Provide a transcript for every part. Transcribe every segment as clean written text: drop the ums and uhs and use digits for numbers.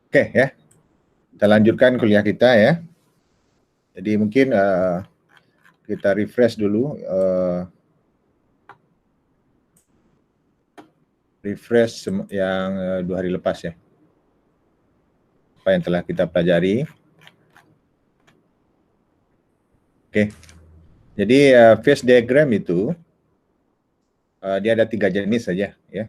Oke ya, kita lanjutkan kuliah kita ya. Jadi mungkin kita refresh dulu, yang 2 hari lepas ya. Apa yang telah kita pelajari. Oke, jadi phase diagram itu dia ada 3 jenis saja ya.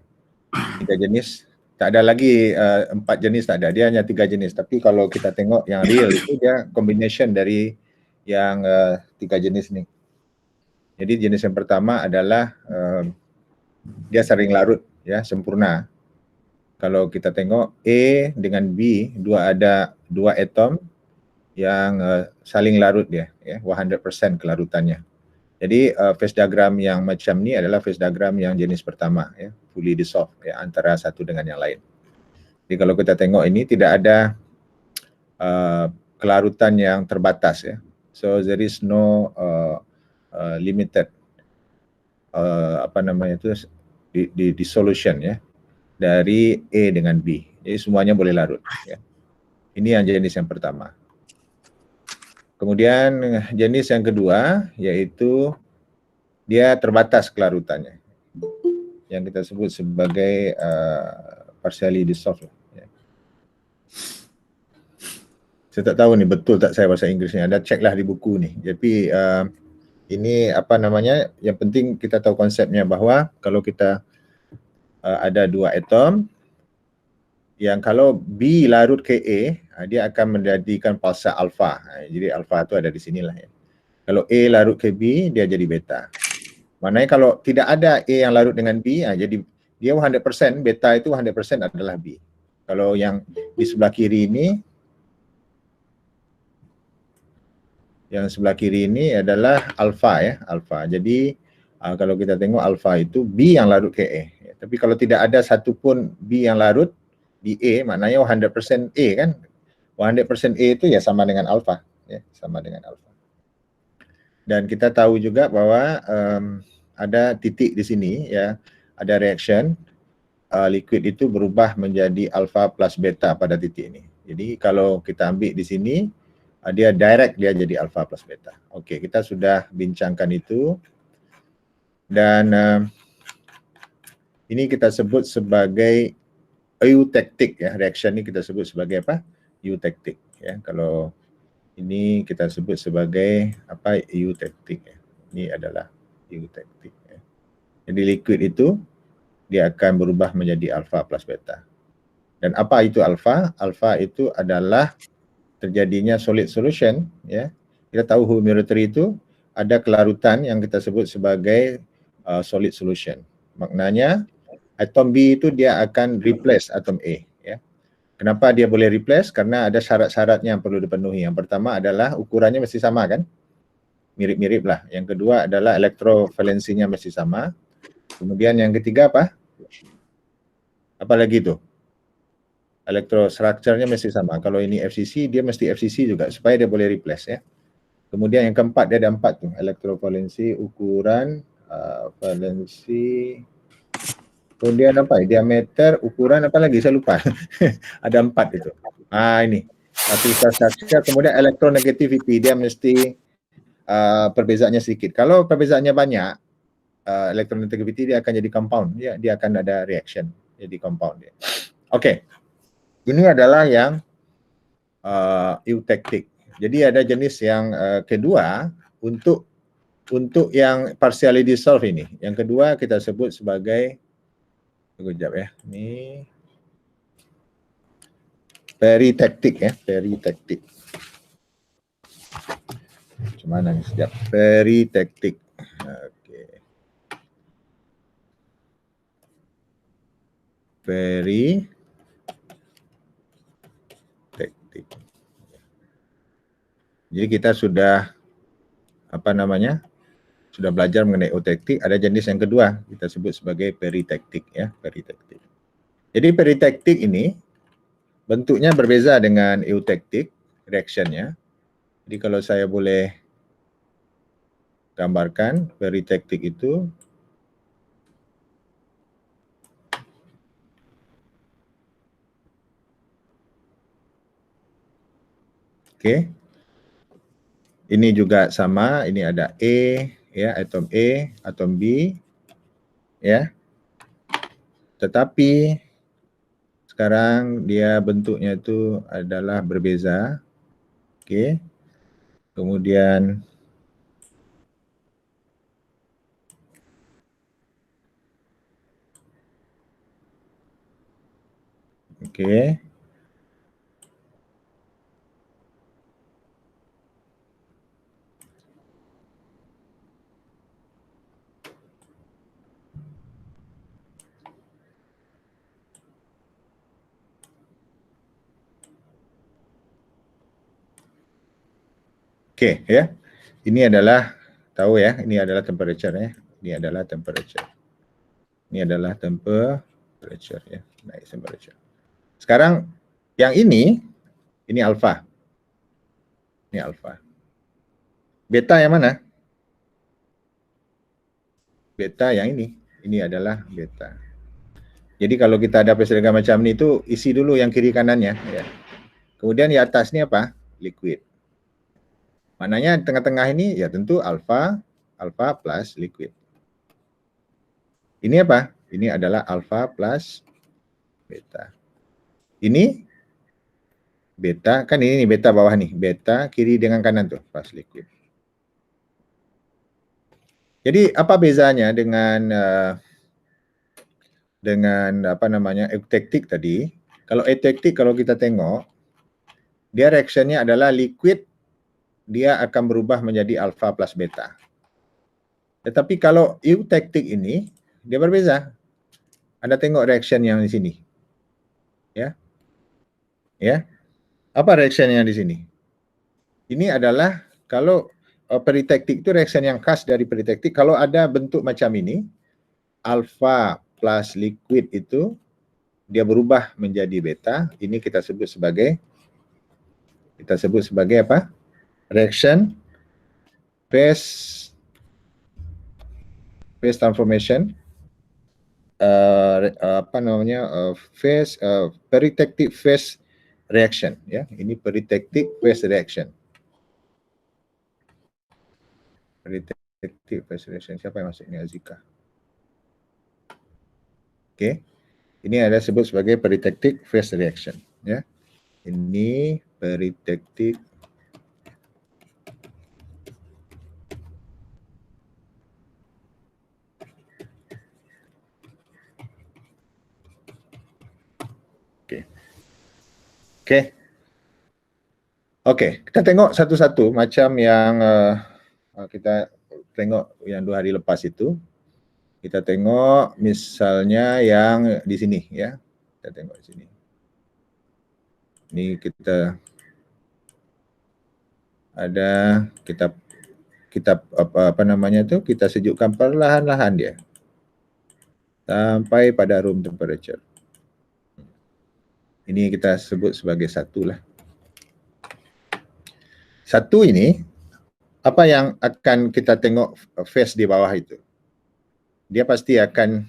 3 jenis, tak ada lagi 4 jenis, tak ada, dia hanya 3 jenis. Tapi kalau kita tengok yang real itu dia combination dari yang 3 jenis nih. Jadi jenis yang pertama adalah dia sering larut ya, sempurna. Kalau kita tengok A dengan B, ada dua atom yang saling larut dia ya, 100% kelarutannya. Jadi phase diagram yang macam ni adalah phase diagram yang jenis pertama ya, fully dissolved ya, antara satu dengan yang lain. Jadi kalau kita tengok ini tidak ada kelarutan yang terbatas ya. So there is no limited di dissolution ya dari A dengan B. Jadi semuanya boleh larut ya. Ini yang jenis yang pertama. Kemudian jenis yang kedua yaitu dia terbatas kelarutannya, yang kita sebut sebagai partially dissolved. Ya. Saya tak tahu nih betul tak saya bahasa Inggrisnya. Ada ceklah di buku nih. Jadi ini apa namanya? Yang penting kita tahu konsepnya bahwa kalau kita ada dua atom yang kalau B larut ke A, dia akan menjadikan pulsar alfa. Jadi alfa itu ada di sinilah ya. Kalau A larut ke B, dia jadi beta. Maknanya kalau tidak ada A yang larut dengan B, jadi dia 100%, beta itu 100% adalah B. Kalau yang di sebelah kiri ini, adalah alfa ya, alfa. Jadi kalau kita tengok alfa itu B yang larut ke A. Tapi kalau tidak ada satupun B yang larut di A, maknanya 100% A kan. 100% A itu ya sama dengan alfa, ya, sama dengan alfa. Dan kita tahu juga bahwa ada titik di sini ya, ada reaction liquid itu berubah menjadi alfa plus beta pada titik ini. Jadi kalau kita ambil di sini dia direct, dia jadi alfa plus beta. Oke, kita sudah bincangkan itu. Dan ini kita sebut sebagai eutectic ya, reaction ini kita sebut sebagai apa? Eutectic ya. Kalau ini kita sebut sebagai apa? Eutectic ya. Ini adalah eutectic ya. Jadi liquid itu dia akan berubah menjadi alfa plus beta. Dan apa itu alfa? Alfa itu adalah terjadinya solid solution ya. Kita tahu humidity itu ada kelarutan yang kita sebut sebagai solid solution. Maknanya atom B itu dia akan replace atom A ya. Kenapa dia boleh replace? Karena ada syarat-syaratnya yang perlu dipenuhi. Yang pertama adalah ukurannya mesti sama kan? Mirip-mirip lah. Yang kedua adalah elektrovalensinya mesti sama. Kemudian yang ketiga apa? Apa lagi tuh? Electrostructure-nya mesti sama. Kalau ini FCC, dia mesti FCC juga supaya dia boleh replace ya. Kemudian yang keempat, dia ada 4 tuh, elektrovalensi, ukuran, valensi, kemudian apa ya, diameter, ukuran, apa lagi, saya lupa. Ada 4 itu. Ini, crystal structure, kemudian electronegativity, dia mesti perbezaannya sedikit. Kalau perbezaannya banyak, electronegativity dia akan jadi compound, dia akan ada reaction, jadi compound dia. Oke. Ini adalah yang eutectic. Jadi ada jenis yang kedua untuk yang partially dissolved ini. Yang kedua kita sebut sebagai, sekejap ya, ini peritectic ya, peritectic. Cuman sekejap, peritectic. Oke. Peritectic. Jadi kita sudah sudah belajar mengenai eutectic. Ada jenis yang kedua kita sebut sebagai peritectic ya, peritectic. Jadi peritectic ini bentuknya berbeza dengan eutectic reaction-nya. Jadi kalau saya boleh gambarkan peritectic itu Oke. Ini juga sama, ini ada A, ya, atom B, ya. Tetapi sekarang dia bentuknya itu adalah berbeza. Oke. Kemudian oke. Oke, ya. Ini adalah tahu ya, ini adalah temperature ya. Ini adalah temperature. Ini adalah temperature ya, naik temperature. Sekarang yang ini alfa. Ini alfa. Beta yang mana? Beta yang ini. Ini adalah beta. Jadi kalau kita ada persediaan macam ini itu isi dulu yang kiri kanannya ya. Kemudian di atas ini apa? Liquid. Maknanya tengah-tengah ini ya tentu alfa plus liquid. Ini apa? Ini adalah alfa plus beta. Ini beta, kan ini nih beta bawah nih. Beta kiri dengan kanan tuh plus liquid. Jadi apa bezanya dengan apa namanya euktektik tadi? Kalau euktektik kalau kita tengok dia reaksinya adalah liquid, dia akan berubah menjadi alfa plus beta. Tetapi kalau euktektik ini dia berbeza. Anda tengok reaction yang di sini. Ya. Ya. Apa reaction yang di sini? Ini adalah kalau peritektik itu reaction yang khas dari peritektik. Kalau ada bentuk macam ini, alfa plus liquid itu dia berubah menjadi beta. Ini kita sebut sebagai apa? Reaction phase transformation. Apa namanya? Peritektik phase reaction ya. Ini peritektik phase reaction. Peritektik phase reaction. Siapa yang masuk ini? Azika. Oke. Ini ada sebut sebagai peritektik phase reaction ya. Ini peritektik Oke, kita tengok satu-satu macam yang kita tengok yang 2 hari lepas itu. Kita tengok misalnya yang di sini ya. Kita tengok di sini. Ini kita ada kita apa namanya itu, kita sejukkan perlahan-lahan dia sampai pada room temperature. Ini kita sebut sebagai satu lah. Satu ini, apa yang akan kita tengok phase di bawah itu? Dia pasti akan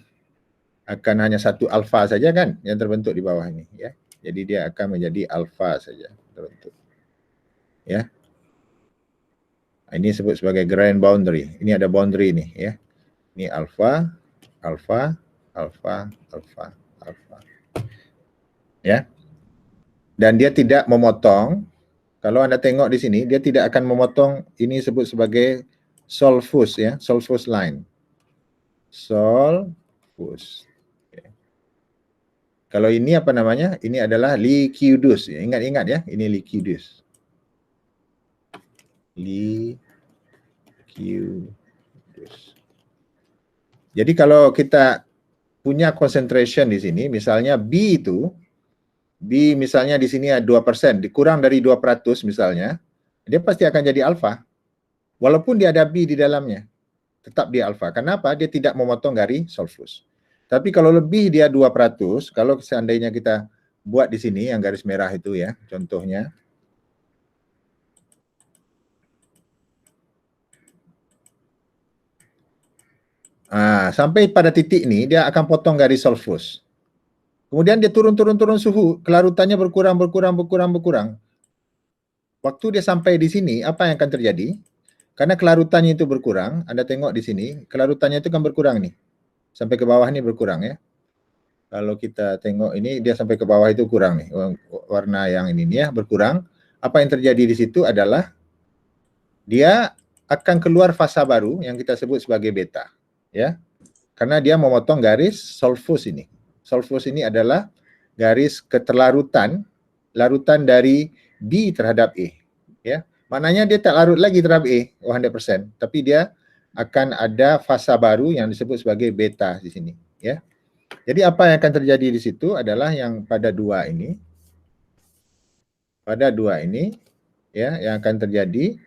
hanya satu alfa saja kan yang terbentuk di bawah ini ya. Jadi dia akan menjadi alfa saja terbentuk. Ya. Ini disebut sebagai grand boundary. Ini ada boundary nih ya. Ini alfa, alfa, alfa, alfa, alfa. Ya. Dan dia tidak memotong. Kalau Anda tengok di sini, dia tidak akan memotong. Ini disebut sebagai Solfus ya, Solfus line. Solfus. Okay. Kalau ini apa namanya? Ini adalah liquidus. Ya. Ingat-ingat ya, ini liquidus. Liquidus. Jadi kalau kita punya concentration di sini, misalnya B itu, B misalnya di sini 2%, dikurang dari 2% misalnya, dia pasti akan jadi alfa. Walaupun dia ada B di dalamnya, tetap dia alfa. Kenapa? Dia tidak memotong dari solfus. Tapi kalau lebih dia 2%, kalau seandainya kita buat di sini yang garis merah itu ya, contohnya. Sampai pada titik ini dia akan potong garis solfus. Kemudian dia turun suhu, kelarutannya berkurang. waktu dia sampai di sini, apa yang akan terjadi? Karena kelarutannya itu berkurang, Anda tengok di sini, kelarutannya itu kan berkurang nih. Sampai ke bawah ini berkurang ya. Kalau kita tengok ini, dia sampai ke bawah itu kurang nih. Warna yang ini ya, berkurang. Apa yang terjadi di situ adalah dia akan keluar fasa baru yang kita sebut sebagai beta. Ya, karena dia memotong garis solfus ini. Solfus ini adalah garis keterlarutan, larutan dari B terhadap E. Ya, maknanya dia tak larut lagi terhadap E 100%, tapi dia akan ada fasa baru yang disebut sebagai beta di sini. Ya, jadi apa yang akan terjadi di situ adalah yang pada dua ini, ya, yang akan terjadi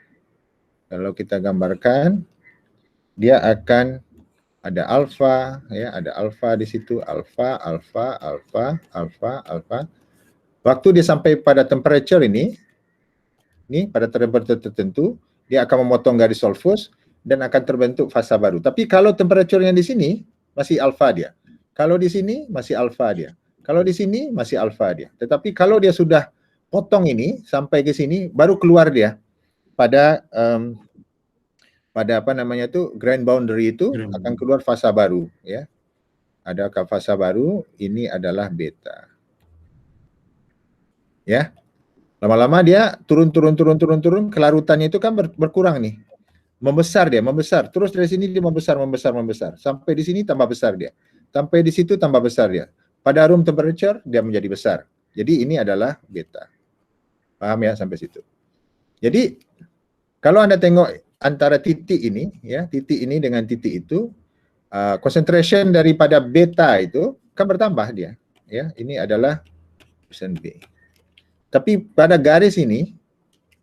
kalau kita gambarkan, dia akan ada alfa, ya, ada alfa di situ, alfa, alfa, alfa, alfa, alfa. Waktu dia sampai pada temperature ini pada temperature tertentu, dia akan memotong garis solfus dan akan terbentuk fasa baru. Tapi kalau temperature yang di sini masih alfa dia. Kalau di sini masih alfa dia. Kalau di sini masih alfa dia. Tetapi kalau dia sudah potong ini sampai ke sini, baru keluar dia pada pada apa namanya itu grand boundary itu akan keluar fasa baru ya. Ada fasa baru, ini adalah beta. Ya. Lama-lama dia turun, kelarutannya itu kan berkurang nih. Membesar dia, membesar. Terus dari sini dia membesar. Sampai di sini tambah besar dia. Sampai di situ tambah besar dia. Pada room temperature dia menjadi besar. Jadi ini adalah beta. Paham ya sampai situ? Jadi kalau Anda tengok antara titik ini, ya, titik ini dengan titik itu, concentration daripada beta itu kan bertambah dia. Ya, ini adalah persen B. Tapi pada garis ini,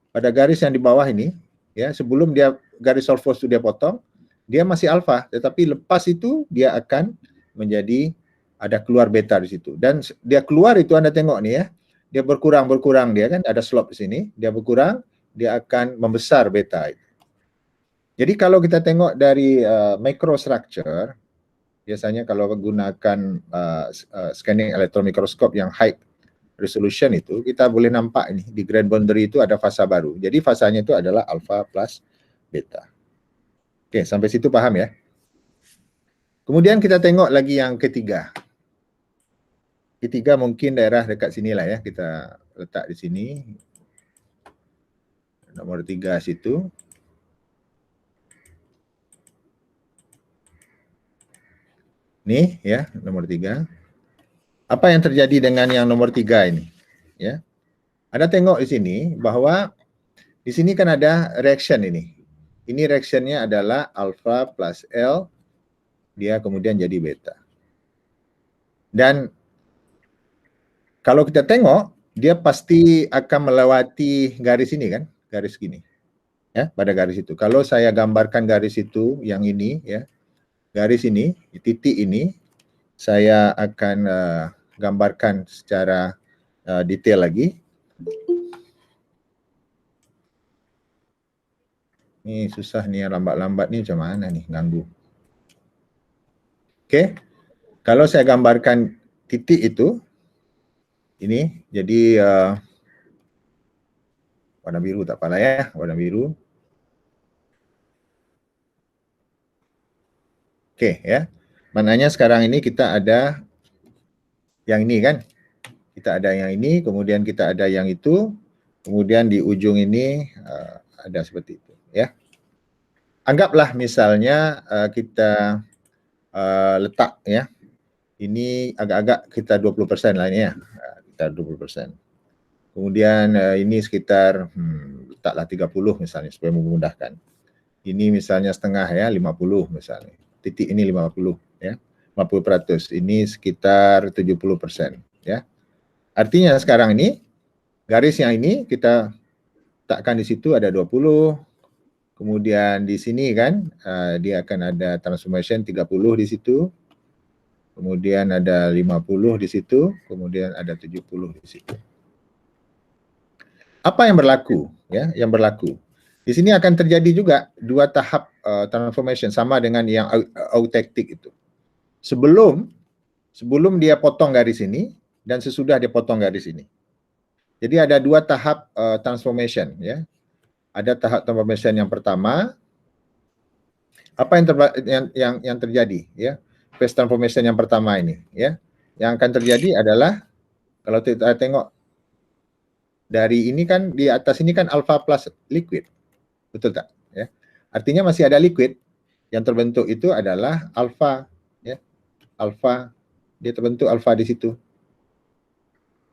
pada garis yang di bawah ini, ya, sebelum dia garis solfus itu dia potong, dia masih alfa, tetapi lepas itu dia akan menjadi ada keluar beta di situ. Dan dia keluar itu Anda tengok nih ya, dia berkurang dia kan ada slope di sini, dia berkurang, dia akan membesar beta itu. Jadi kalau kita tengok dari microstructure, biasanya kalau menggunakan scanning electron microscope yang high resolution itu, kita boleh nampak ini di grand boundary itu ada fasa baru. Jadi fasanya itu adalah alpha plus beta. Oke, sampai situ paham ya? Kemudian kita tengok lagi yang ketiga. Ketiga mungkin daerah dekat sini lah ya, kita letak di sini. Nomor 3 situ. Nih ya, nomor 3. Apa yang terjadi dengan yang nomor 3 ini? Ya. Anda tengok di sini bahwa di sini kan ada reaction ini. Ini reactionnya adalah alpha plus L, dia kemudian jadi beta. Dan kalau kita tengok, dia pasti akan melewati garis ini kan, garis gini. Ya, pada garis itu. Kalau saya gambarkan garis itu, yang ini ya, garis ini, titik ini, saya akan gambarkan secara detail lagi. Ini susah nih, lambat-lambat nih macam mana nih, ganggu. Oke, kalau saya gambarkan titik itu, ini, jadi warna biru tak apalah ya, warna biru. Oke ya, maknanya sekarang ini kita ada yang ini kan, kita ada yang ini, kemudian kita ada yang itu, kemudian di ujung ini ada seperti itu ya. Anggaplah misalnya kita letak ya, ini agak-agak kita 20% lah ini ya, kita 20%. Kemudian ini sekitar letaklah 30 misalnya supaya memudahkan. Ini misalnya setengah ya, 50 misalnya. Titik ini 50 ya, 50%. Ini sekitar 70% ya. Artinya sekarang ini garis yang ini kita letakkan di situ ada 20. Kemudian di sini kan dia akan ada transformation 30 di situ. Kemudian ada 50 di situ, kemudian ada 70 di situ. Apa yang berlaku ya? Yang berlaku. Di sini akan terjadi juga dua tahap transformation sama dengan yang eutectic itu. Sebelum dia potong garis ini dan sesudah dia potong garis ini. Jadi ada dua tahap transformation, ya. Ada tahap transformation yang pertama. Apa yang terjadi, ya? Phase transformation yang pertama ini, ya. Yang akan terjadi adalah kalau kita tengok dari ini kan di atas ini kan alpha plus liquid, betul tak? Ya. Artinya masih ada liquid yang terbentuk itu adalah alpha, ya. Alpha, dia terbentuk alpha di situ,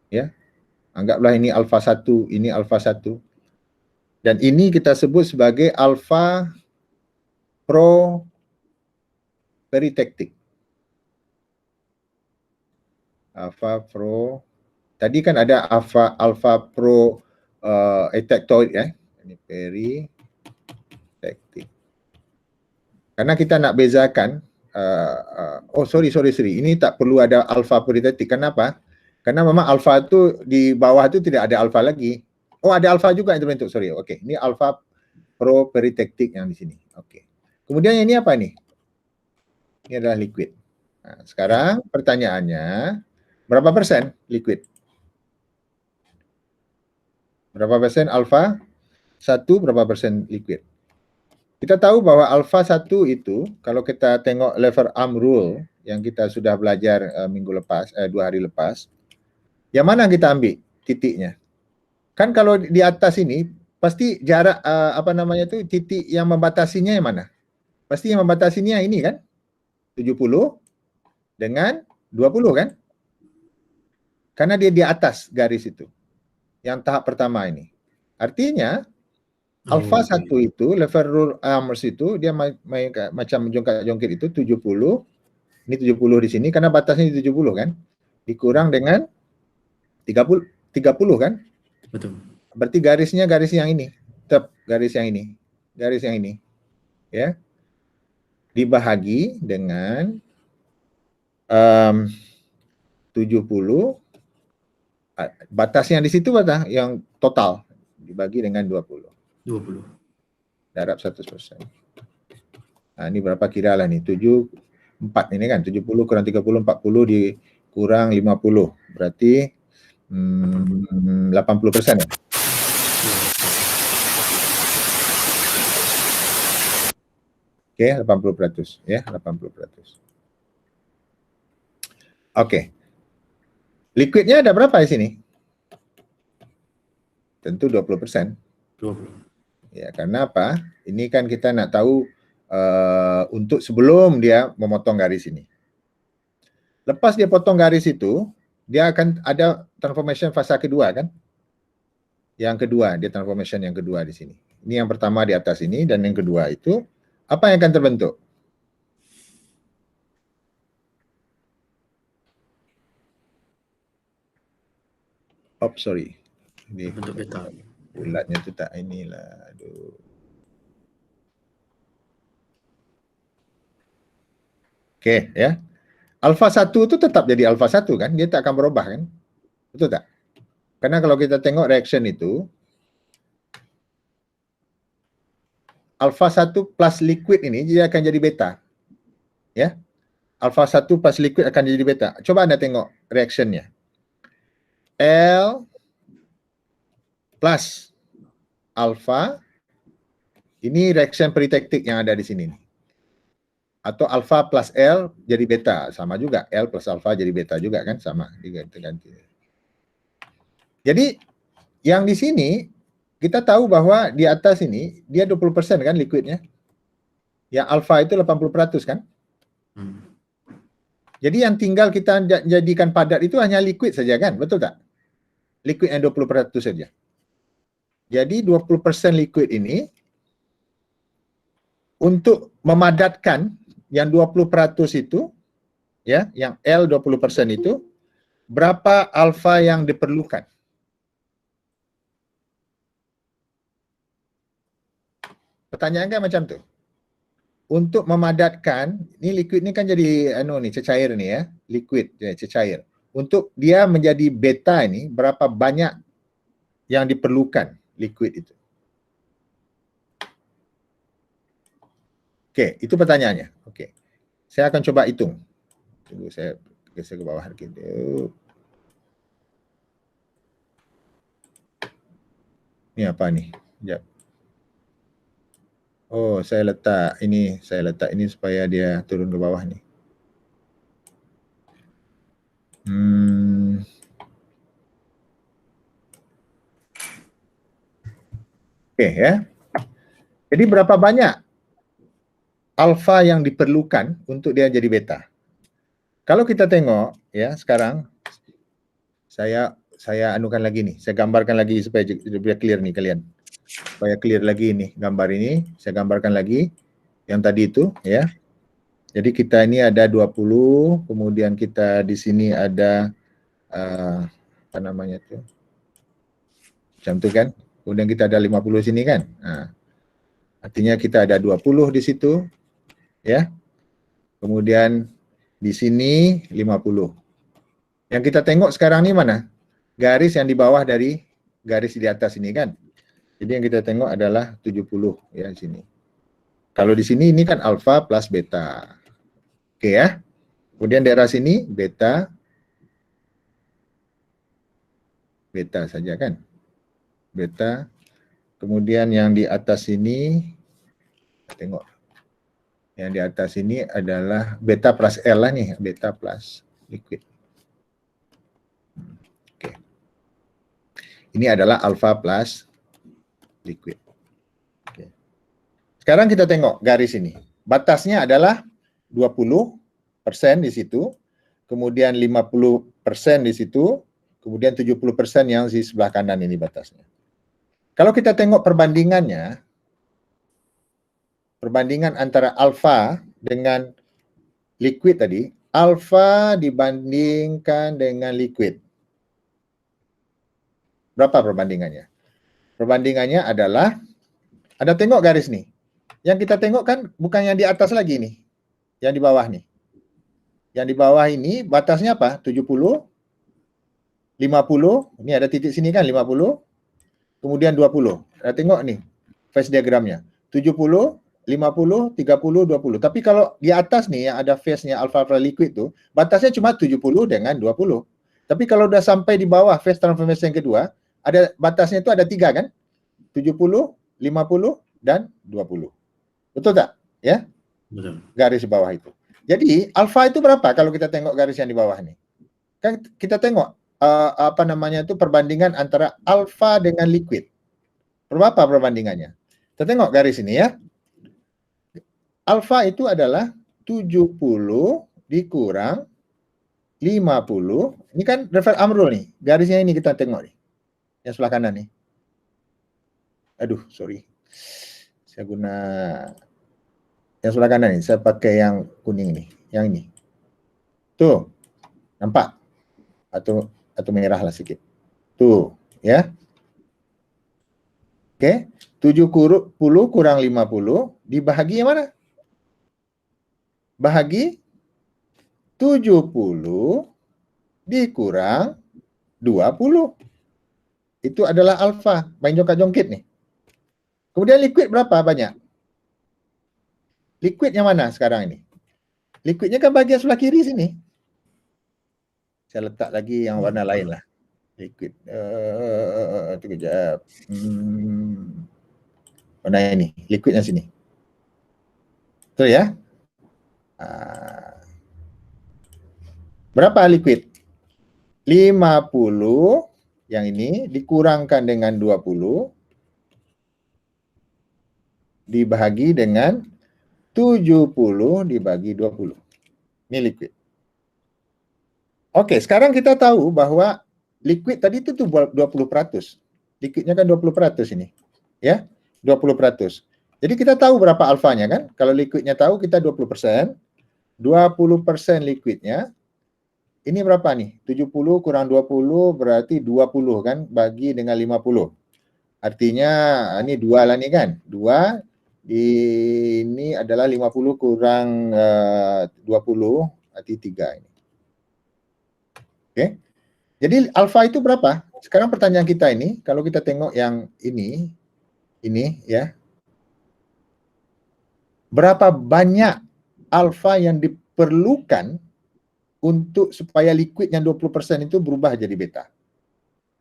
ya. Anggaplah ini alpha 1, ini alpha 1. Dan ini kita sebut sebagai alpha pro-peritectic. Alpha pro, tadi kan ada alpha pro eutectoid, ya. Ini peritectic. Karena kita nak bezakan, sorry, ini tak perlu ada alpha peritectic. Kenapa? Karena memang alpha itu di bawah itu tidak ada alpha lagi. Oh, ada alpha juga yang terbentuk, sorry. Oke, ini alpha pro-peritectic yang di sini. Oke. Kemudian ini apa nih? Ini adalah liquid. Nah, sekarang pertanyaannya, berapa persen liquid? Berapa persen alpha 1, berapa persen liquid? Kita tahu bahwa alpha 1 itu, kalau kita tengok lever arm rule yang kita sudah belajar minggu lepas, 2 hari lepas, yang mana kita ambil titiknya? Kan kalau di atas ini, pasti jarak, titik yang membatasinya yang mana? Pasti yang membatasinya ini kan? 70 dengan 20 kan? Karena dia di atas garis itu. Yang tahap pertama ini. Artinya, alpha 1 itu, lever rule arms itu, dia macam jongkak-jongkit itu 70, ini 70 di sini, karena batasnya 70 kan? Dikurang dengan 30 kan? Betul. Berarti garisnya garis yang ini. Tetap garis yang ini. Garis yang ini. Ya. Dibahagi dengan 70, batasnya di situ batas yang total dibagi dengan 20. Darab 100%. Nah, ini berapa kira lah nih? 4 ini kan, 70 kurang 30, 40 dikurang 50. Berarti 80% ya? Oke, 80%, ya, 80%. Oke. Liquidnya ada berapa di sini? Tentu 20%. 20. Ya, karena apa? Ini kan kita nak tahu untuk sebelum dia memotong garis ini. Lepas dia potong garis itu, dia akan ada transformation fasa kedua kan? Yang kedua, dia transformation yang kedua di sini. Ini yang pertama di atas ini, dan yang kedua itu, apa yang akan terbentuk? Oh, sorry. Ini bentuk beta. Bulatnya itu tak inilah. Aduh. Oke, ya. Alpha 1 itu tetap jadi alpha 1 kan? Dia tak akan berubah kan? Betul tak? Karena kalau kita tengok reaction itu, alpha 1 plus liquid ini dia akan jadi beta. Ya. Alpha 1 plus liquid akan jadi beta. Coba Anda tengok reactionnya. L plus alpha, ini reaction peritectic yang ada di sini. Atau alpha plus L jadi beta, sama juga. L plus alpha jadi beta juga kan, sama. Diganti. Jadi yang di sini kita tahu bahwa di atas ini dia 20% kan liquidnya. Yang alpha itu 80% kan? Jadi yang tinggal kita jadikan padat itu hanya liquid saja kan, betul tak? Liquid yang 20% saja. Jadi 20% liquid ini untuk memadatkan yang 20% itu, ya, yang L 20% itu, berapa alfa yang diperlukan? Pertanyaan kan macam tu. Untuk memadatkan, ini liquid ni kan jadi cecair ni ya, liquid cecair. Untuk dia menjadi beta ini, berapa banyak yang diperlukan liquid itu? Okey, itu pertanyaannya. Okey. Saya akan coba hitung. Tunggu saya geser ke bawah gitu. Ini apa nih? Sekejap. Oh, saya letak ini supaya dia turun ke bawah nih. Oke ya. Jadi berapa banyak alfa yang diperlukan untuk dia jadi beta? Kalau kita tengok ya sekarang, saya anukan lagi nih, saya gambarkan lagi supaya lebih clear nih kalian. Supaya clear lagi nih gambar ini, saya gambarkan lagi yang tadi itu ya. Jadi kita ini ada 20, kemudian kita di sini ada apa namanya itu? Macam itu kan. Kemudian kita ada 50 sini kan. Nah, artinya kita ada 20 di situ ya. Kemudian di sini 50. Yang kita tengok sekarang ini mana? Garis yang di bawah dari garis di atas ini kan. Jadi yang kita tengok adalah 70 ya di sini. Kalau di sini ini kan alfa plus beta. Oke ya. Kemudian daerah sini beta saja kan. Beta. Kemudian yang di atas ini tengok. Yang di atas ini adalah beta plus L lah nih, beta plus liquid. Oke. Ini adalah alfa plus liquid. Oke. Sekarang kita tengok garis ini. Batasnya adalah 20% di situ, kemudian 50% di situ, kemudian 70% yang di sebelah kanan ini batasnya. Kalau kita tengok perbandingannya, perbandingan antara alfa dengan liquid tadi, alfa dibandingkan dengan liquid. Berapa perbandingannya? Perbandingannya adalah, Anda tengok garis nih. Yang kita tengok kan bukan yang di atas lagi nih, yang di bawah nih. Yang di bawah ini batasnya apa? 70, 50, ini ada titik sini kan 50, kemudian 20. Anda tengok nih, phase diagramnya. 70, 50, 30, 20. Tapi kalau di atas nih yang ada phase-nya alpha-alpha liquid tuh, batasnya cuma 70 dengan 20. Tapi kalau udah sampai di bawah phase transformation yang kedua, ada batasnya itu ada 3 kan? 70, 50, dan 20. Betul tak? Ya? Betul. Garis di bawah itu. Jadi alfa itu berapa kalau kita tengok garis yang di bawah nih? Kan kita tengok apa namanya itu perbandingan antara alfa dengan liquid. Berapa perbandingannya? Kita tengok garis ini ya. Alfa itu adalah 70 dikurang 50. Ini kan Rafael Amrul nih. Garisnya ini kita tengok nih. Yang sebelah kanan nih. Aduh, sorry. Saya guna yang sebelah kanan nih. Saya pakai yang kuning nih. Yang ini. Tuh. Nampak? Atau merah lah sedikit. Tuh, ya. Oke. 70 kurang 50 dibahagi yang mana? Bahagi 70 dikurang 20. Itu adalah alfa. Main jongkat-jongkit nih. Kemudian liquid berapa banyak? Liquid yang mana sekarang ini? Liquidnya kan bagian sebelah kiri sini. Saya letak lagi yang warna lain lah. Liquid. Sekejap. Warna ini. Liquid yang sini. Betul ya? Berapa liquid? 50 yang ini dikurangkan dengan 20 dibagi dengan 70 dibagi 20. Ini liquid. Oke, sekarang kita tahu bahwa liquid tadi itu tuh 20%. Liquidnya kan 20% ini. Ya, 20%. Jadi kita tahu berapa alfanya kan? Kalau liquidnya tahu kita 20%. 20% liquidnya. Ini berapa nih? 70 kurang 20 berarti 20 kan? Bagi dengan 50. Artinya ini 2 lah nih kan? 2 ini adalah 50 kurang 20 berarti 3 ini. Oke. Jadi alfa itu berapa? Sekarang pertanyaan kita ini, kalau kita tengok yang ini ya. Berapa banyak alfa yang diperlukan untuk supaya liquid yang 20% itu berubah jadi beta?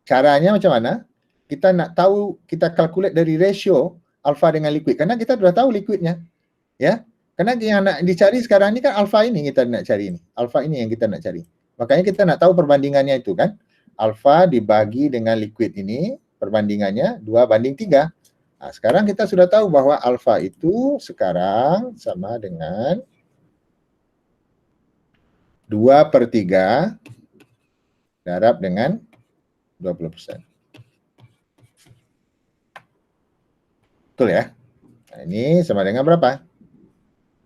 Caranya macam mana? kita nak tahu, kita calculate dari ratio alfa dengan liquid, karena kita sudah tahu liquidnya, ya. Karena yang nak dicari sekarang ini kan alfa ini kita nak cari ini, alfa ini yang kita nak cari. Makanya kita nak tahu perbandingannya itu kan, alfa dibagi dengan liquid ini, perbandingannya 2:3. Nah, sekarang kita sudah tahu bahwa alfa itu sekarang sama dengan 2/3 darab dengan 20%. Betul ya? Nah, ini sama dengan berapa?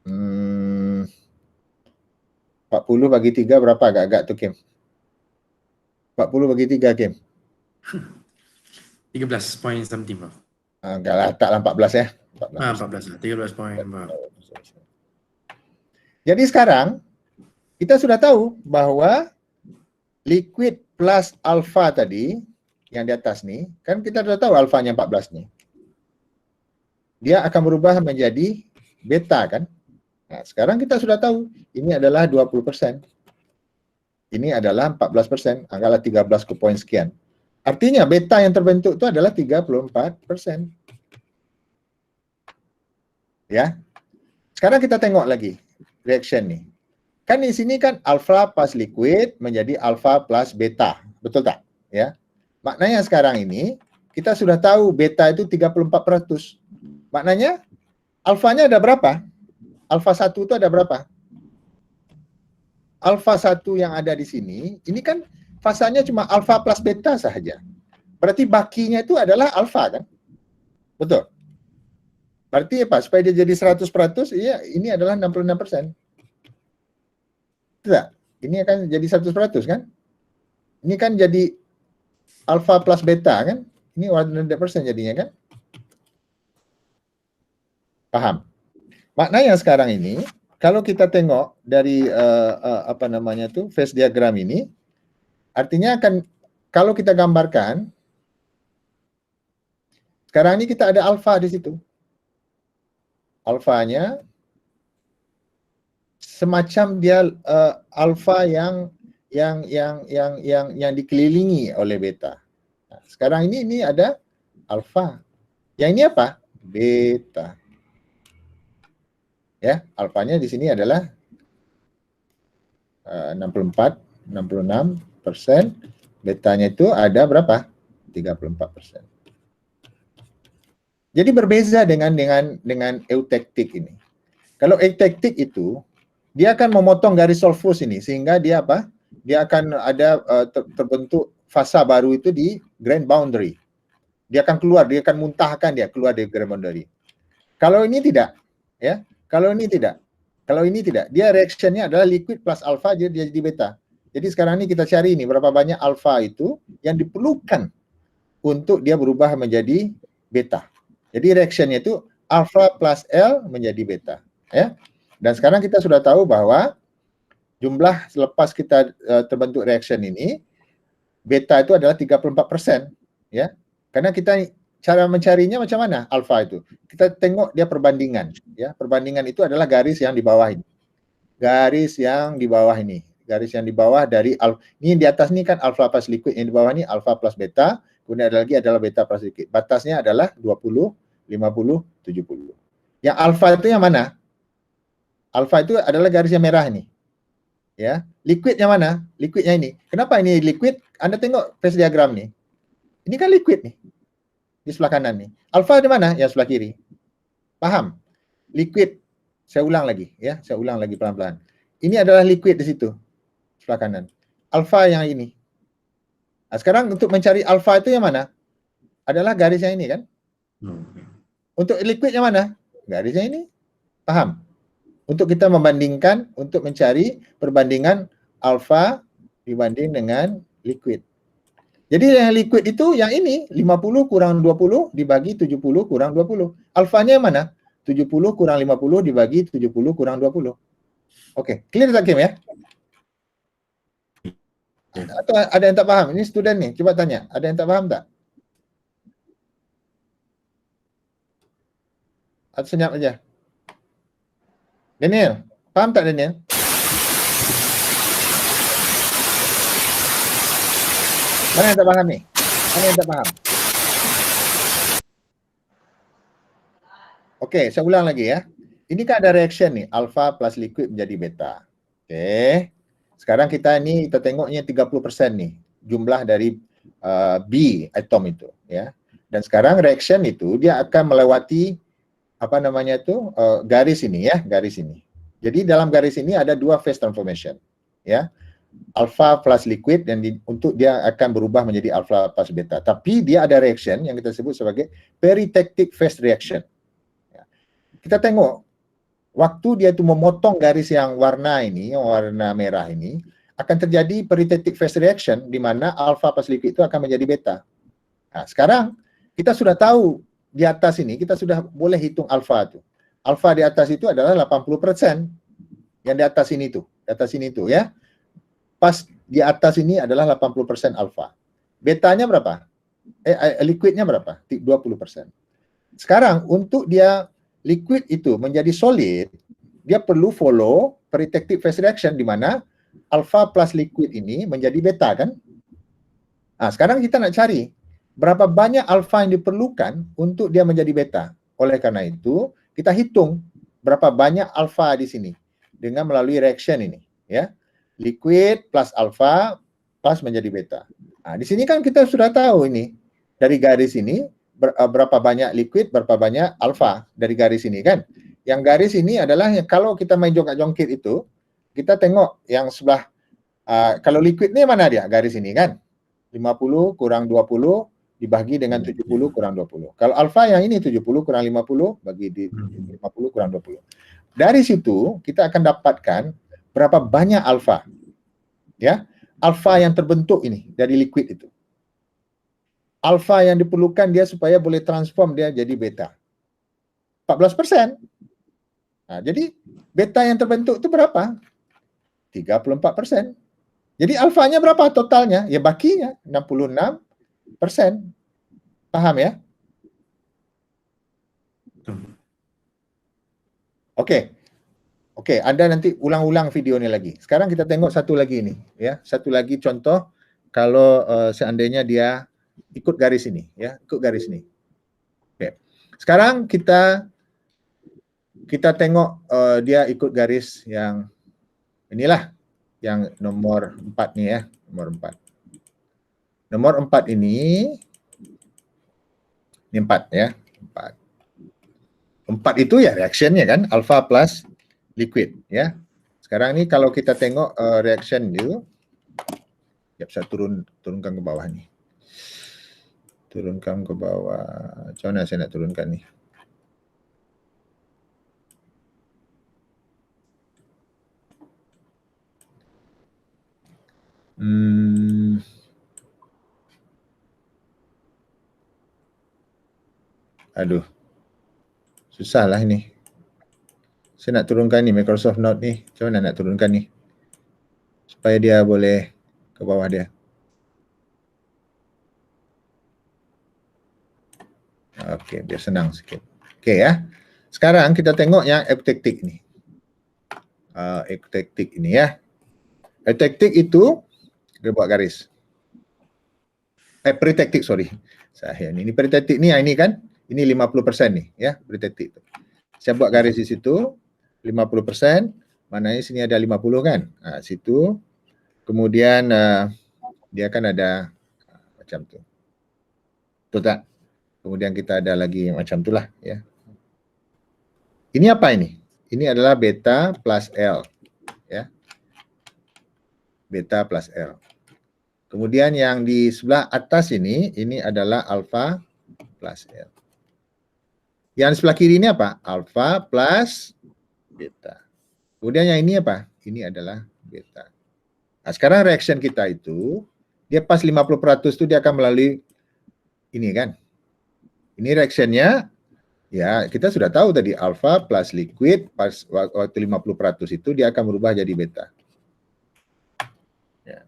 40 bagi 3 berapa agak-agak tuh, Kim? 40 bagi 3, Kim? 13 point something, Prof. Enggak lah, taklah 14 ya. 14 lah, 13 point, Prof. Jadi sekarang, kita sudah tahu bahwa liquid plus alfa tadi, yang di atas nih, kan kita sudah tahu alfanya 14 nih. Dia akan berubah menjadi beta kan? Nah, sekarang kita sudah tahu ini adalah 20%. Ini adalah 14%, anggaplah 13 ke poin sekian. Artinya beta yang terbentuk itu adalah 34%. Ya. Sekarang kita tengok lagi reaction nih. Kan di sini kan alfa plus liquid menjadi alfa plus beta. Betul tak? Ya. Maknanya sekarang ini kita sudah tahu beta itu 34%. Maknanya alfanya ada berapa? Alfa 1 itu ada berapa? Alfa 1 yang ada di sini, ini kan fasanya cuma alfa plus beta saja. Berarti bakinya itu adalah alfa kan? Betul. Berarti apa? Supaya dia jadi 100%, iya, ini adalah 66%. Tidak? Ini akan jadi 100% kan? Ini kan jadi alfa plus beta kan? Ini 100% jadinya kan? Paham? Maknanya sekarang ini, kalau kita tengok dari apa namanya tuh phase diagram ini, artinya akan kalau kita gambarkan, sekarang ini kita ada alfa di situ. Alfanya semacam dia alfa yang dikelilingi oleh beta. Nah, sekarang ini ada alfa. Yang ini apa? Beta. Ya, alfanya di sini adalah 66%, betanya itu ada berapa? 34%. Jadi berbeza dengan eutectic ini. Kalau eutectic itu dia akan memotong garis sulfus ini sehingga dia apa? Dia akan ada terbentuk fasa baru itu di grain boundary. Dia akan keluar, dia akan muntahkan dia keluar dari grain boundary. Kalau ini tidak, ya. Kalau ini tidak. Kalau ini tidak. Dia reaksinya adalah liquid plus alfa dia jadi beta. Jadi sekarang ini kita cari ini berapa banyak alfa itu yang diperlukan untuk dia berubah menjadi beta. Jadi reaksinya itu alfa plus L menjadi beta, ya. Dan sekarang kita sudah tahu bahwa jumlah selepas kita terbentuk reaction ini beta itu adalah 34%, ya. Karena kita cara mencarinya macam mana alfa itu? Kita tengok dia perbandingan, ya. Perbandingan itu adalah garis yang di bawah ini. Garis yang di bawah ini. Garis yang di bawah dari ini di atas ini kan alfa plus liquid, yang di bawah ini alfa plus beta, kemudian ada lagi adalah beta plus liquid. Batasnya adalah 20, 50, 70. Yang alfa itu yang mana? Alfa itu adalah garis yang merah ini. Ya, liquid yang mana? Liquidnya ini. Kenapa ini liquid? Anda tengok phase diagram nih. Ini kan liquid nih. Di sebelah kanan nih. Alfa di mana? Yang sebelah kiri. Paham? Liquid. Saya ulang lagi ya, saya ulang lagi pelan-pelan. Ini adalah liquid di situ. Sebelah kanan. Alfa yang ini. Nah, sekarang untuk mencari alfa itu yang mana? Adalah garis yang ini kan? Untuk liquid yang mana? Garis yang ini. Paham? Untuk kita membandingkan, untuk mencari perbandingan alfa dibanding dengan liquid. Jadi yang liquid itu yang ini 50 kurang 20 dibagi 70 kurang 20. Alfanya yang mana? 70 kurang 50 dibagi 70 kurang 20. Oke, clear tak Kim ya? Atau ada yang tak paham? Ini student nih, coba tanya. Ada yang tak paham tak? Atau senyap aja. Daniel, paham tak Daniel? Mana yang tak paham nih? Mana yang tak paham? Oke, saya ulang lagi ya. Ini kan ada reaction nih, alpha plus liquid menjadi beta. Oke. Sekarang kita tengoknya 30% nih, jumlah dari B atom itu ya. Dan sekarang reaction itu dia akan melewati apa namanya itu garis ini ya, garis ini. Jadi dalam garis ini ada dua phase transformation ya. Alpha plus liquid dan untuk dia akan berubah menjadi alpha plus beta. Tapi dia ada reaction yang kita sebut sebagai peritectic phase reaction. Kita tengok waktu dia itu memotong garis yang warna ini, yang warna merah ini, akan terjadi peritectic phase reaction di mana alpha plus liquid itu akan menjadi beta. Nah, sekarang kita sudah tahu di atas ini kita sudah boleh hitung alpha itu. Alpha di atas itu adalah 80%. Yang di atas ini tuh, di atas ini tuh ya. Pas di atas ini adalah 80% alpha. Betanya berapa? Liquidnya berapa? 20%. Sekarang untuk dia liquid itu menjadi solid, dia perlu follow peritectic phase reaction di mana alpha plus liquid ini menjadi beta kan? Nah, sekarang kita nak cari berapa banyak alpha yang diperlukan untuk dia menjadi beta. Oleh karena itu, kita hitung berapa banyak alpha di sini dengan melalui reaction ini, ya. Liquid plus alpha plus menjadi beta. Nah, di sini kan kita sudah tahu ini dari garis ini berapa banyak liquid, berapa banyak alpha dari garis ini kan. Yang garis ini adalah kalau kita main joget-jongkit itu, kita tengok yang sebelah kalau liquid ini mana dia? Garis ini kan. 50 kurang 20 dibagi dengan 70 kurang 20. Kalau alfa yang ini 70 kurang 50 bagi di 50 kurang 20. Dari situ kita akan dapatkan berapa banyak alfa. Ya. Alfa yang terbentuk ini dari liquid itu. Alfa yang diperlukan dia supaya boleh transform dia jadi beta. 14%. Nah, jadi beta yang terbentuk itu berapa? 34%. Jadi alfanya berapa totalnya? Ya bakinya 66%. Paham ya? Oke. Oke, Anda nanti ulang-ulang video ini lagi. Sekarang kita tengok satu lagi ini, ya. Satu lagi contoh kalau seandainya dia ikut garis ini, ya, ikut garis ini. Oke. Sekarang kita tengok dia ikut garis yang inilah, yang nomor 4 nih ya, nomor 4. Nomor 4 ini 4 ya, 4. 4 itu ya reactionnya kan, alpha plus liquid ya. Sekarang ini kalau kita tengok reaction itu, ya saya turunkan ke bawah nih. Turunkan ke bawah. Macam mana saya nak turunkan nih? Aduh. Susah lah ini. Saya nak turunkan ni Microsoft Note ni. Macam mana nak turunkan ni? Supaya dia boleh ke bawah dia. Okey, biar senang sikit. Okey ya. Sekarang kita tengok yang eutectic ni. Eutectic ini ya. Eutectic itu dia buat garis. Peritectic, sorry. Saya ini peritectic ni, ini kan. Ini 50% ni ya, peritectic tu. Saya buat garis di situ 50%, maknanya sini ada 50 kan. Situ. Kemudian dia akan ada macam tu. Betul tak? Kemudian kita ada lagi macam itulah ya. Ini apa ini? Ini adalah beta plus L ya. Beta plus L. Kemudian yang di sebelah atas ini adalah alpha plus L. Yang di sebelah kiri ini apa? Alpha plus beta. Kemudian yang ini apa? Ini adalah beta. Nah, sekarang reaction kita itu dia pas 50% itu dia akan melalui ini kan. Ini reactionnya ya kita sudah tahu tadi alpha plus liquid pas waktu 50% itu dia akan berubah jadi beta. Ya.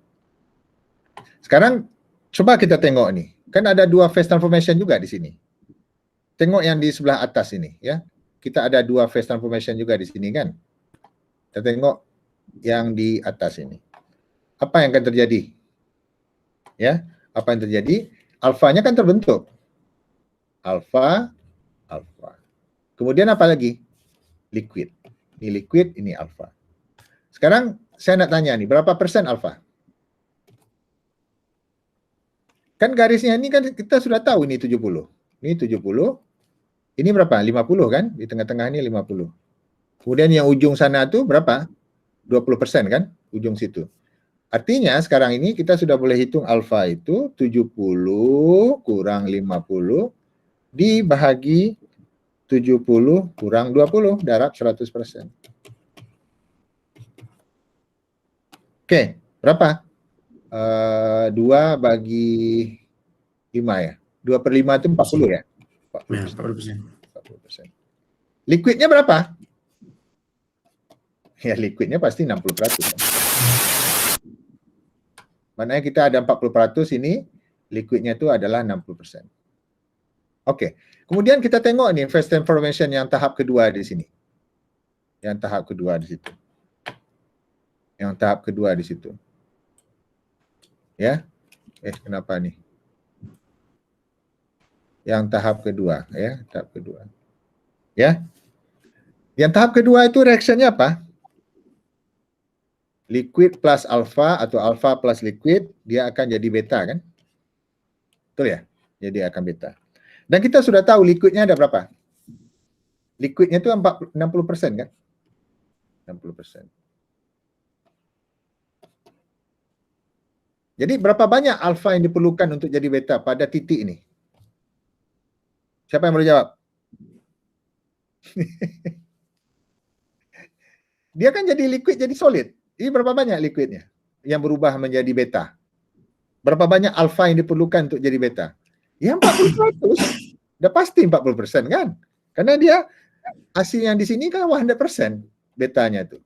Sekarang coba kita tengok nih. Kan ada dua phase transformation juga di sini. Tengok yang di sebelah atas ini ya. Kita ada dua phase transformation juga di sini kan. Kita tengok yang di atas ini. Apa yang akan terjadi? Ya, apa yang terjadi? Alfanya kan terbentuk. Alfa, alfa. Kemudian apa lagi? Liquid. Ini liquid, ini alfa. Sekarang saya nak tanya nih, berapa persen alfa? Kan garisnya ini kan kita sudah tahu ini 70. Ini 70. Ini berapa? 50 kan? Di tengah-tengah ini 50. Kemudian yang ujung sana tuh berapa? 20% kan? Ujung situ. Artinya sekarang ini kita sudah boleh hitung alfa itu 70 kurang 50 dibagi 70 kurang 20, darab 100%. Oke, berapa? 2 bagi 5 ya? 2 per 5 itu 40 ya? Ya, 40%. 40%. Liquidnya berapa? Ya, liquidnya pasti 60%. Maknanya kita ada 40% ini, liquidnya itu adalah 60%. Oke, kemudian kita tengok nih phase transformation yang tahap kedua di sini. Yang tahap kedua di situ. Yang tahap kedua di situ. Ya, kenapa nih? Yang tahap kedua, ya, tahap kedua. Ya, yang tahap kedua itu reaksinya apa? Liquid plus alpha atau alpha plus liquid, dia akan jadi beta kan? Betul ya? Jadi akan beta. Dan kita sudah tahu liquidnya ada berapa? Liquidnya itu 60% kan? 60%. Jadi berapa banyak alfa yang diperlukan untuk jadi beta pada titik ini? Siapa yang boleh jawab? Dia kan jadi liquid, jadi solid. Ini berapa banyak liquidnya yang berubah menjadi beta? Berapa banyak alfa yang diperlukan untuk jadi beta? Ya 40%. Udah pasti 40% kan? Karena dia hasil yang di sini kan 100% betanya itu.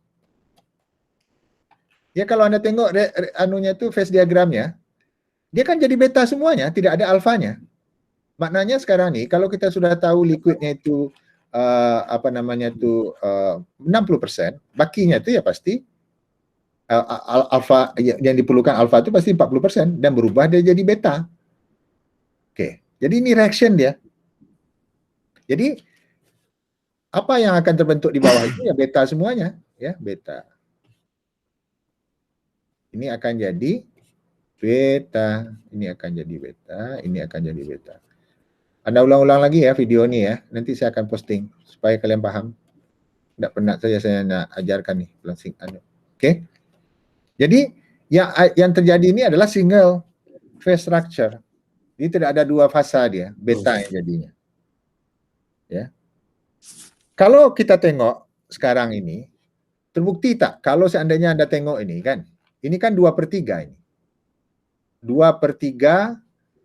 Ya kalau Anda tengok anunya itu phase diagramnya, dia kan jadi beta semuanya, tidak ada alfanya. Maknanya sekarang nih kalau kita sudah tahu liquidnya itu 60%, bakinya itu ya pasti alfa yang diperlukan alfa itu pasti 40% dan berubah dia jadi beta. Oke. Jadi ini reaction dia. Jadi apa yang akan terbentuk di bawah itu ya beta semuanya, ya, beta. Ini akan jadi beta, ini akan jadi beta, ini akan jadi beta. Anda ulang-ulang lagi ya video ini ya. Nanti saya akan posting supaya kalian paham. Tidak pernah saya nak ajarkan nih langsung Oke. Jadi yang terjadi ini adalah single phase structure. Ini tidak ada dua fasa dia, beta yang jadinya. Ya. Kalau kita tengok sekarang ini, terbukti tak kalau seandainya Anda tengok ini kan 2/3 ini. 2/3